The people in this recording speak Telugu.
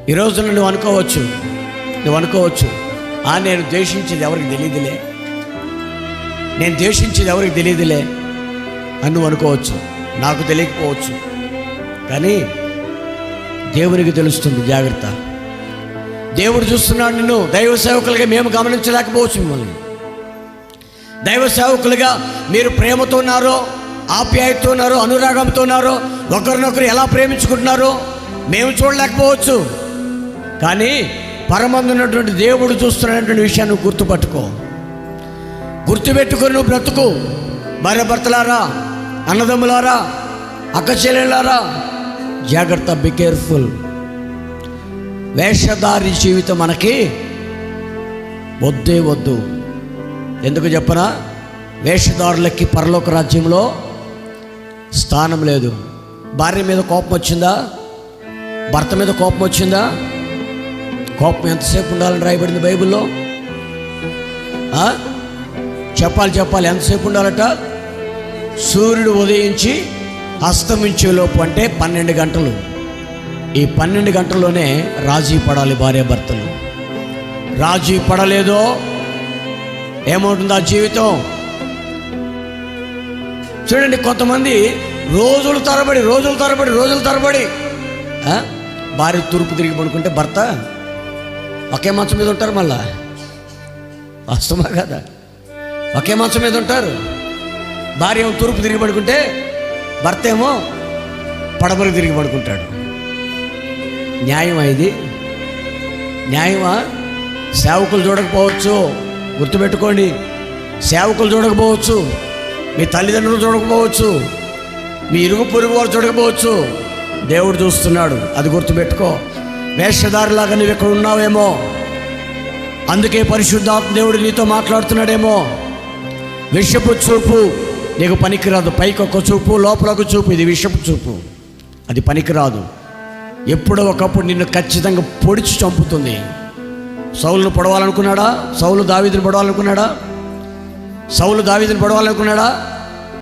ఈరోజు నువ్వు అనుకోవచ్చు నేను ద్వేషించేది ఎవరికి తెలియదులే, నేను ద్వేషించేది ఎవరికి తెలియదులే అని నువ్వు అనుకోవచ్చు. నాకు తెలియకపోవచ్చు, కానీ దేవునికి తెలుస్తుంది. జాగ్రత్త, దేవుడు చూస్తున్నాడు నిన్ను. దైవ సేవకులుగా మేము గమనించలేకపోవచ్చు. మిమ్మల్ని దైవ సేవకులుగా మీరు ప్రేమతో ఉన్నారో, ఆప్యాయతతో ఉన్నారో, అనురాగంతో ఉన్నారో, ఒకరినొకరు ఎలా ప్రేమించుకుంటున్నారో మేము చూడలేకపోవచ్చు. కానీ పరమందున్నటువంటి దేవుడు చూస్తున్నటువంటి విషయాన్ని గుర్తుపట్టుకో, గుర్తుపెట్టుకొని నువ్వు బ్రతుకు. భార్య భర్తలారా, అన్నదమ్ములారా, అక్క చెల్లెలారా, జాగ్రత్త, బి కేర్ఫుల్. వేషధారి జీవితం మనకి వద్దు. ఎందుకు చెప్పనా? వేషధారులకి పరలోక రాజ్యంలో స్థానం లేదు. భార్య మీద కోపం వచ్చిందా? భర్త మీద కోపం వచ్చిందా? కోపం ఎంతసేపు ఉండాలని రాయబడింది బైబిల్లో? చెప్పాలి ఎంతసేపు ఉండాలట? సూర్యుడు ఉదయించి అస్తమించేలోపు, అంటే 12 గంటలు. ఈ 12 గంటల్లోనే రాజీ పడాలి భార్య భర్తలు. రాజీ పడలేదో ఏమవుతుంది ఆ జీవితం? చూడండి, కొంతమంది రోజుల తరబడి భార్య తూర్పు తిరిగి పడుకుంటే భర్త ఒకే మంచం మీద ఉంటారు. మళ్ళా వాస్తవమా కదా? ఒకే మంచం మీద ఉంటారు. భార్య ఏమో తూర్పు తిరిగి పడుకుంటే భర్త ఏమో పడమరకు తిరిగి పడుకుంటాడు. న్యాయమా ఇది? న్యాయమా? సేవకులు చూడకపోవచ్చు, గుర్తుపెట్టుకోండి. సేవకులు చూడకపోవచ్చు, మీ తల్లిదండ్రులు చూడకపోవచ్చు, మీ ఇరుగు పొరుగు వారు చూడకపోవచ్చు. దేవుడు చూస్తున్నాడు, అది గుర్తుపెట్టుకో. వేషధారిలాగా నువ్వు ఎక్కడ ఉన్నావేమో, అందుకే పరిశుద్ధాత్మ దేవుడు నీతో మాట్లాడుతున్నాడేమో. విషపు చూపు నీకు పనికిరాదు. పైకి ఒక చూపు, లోపల ఒక చూపు. ఇది విషపు చూపు, అది పనికిరాదు. ఎప్పుడో ఒకప్పుడు నిన్ను ఖచ్చితంగా పొడిచి చంపుతుంది. సౌలును పొడవాలనుకున్నాడా? సౌలు దావీదుని పొడవాలనుకున్నాడా?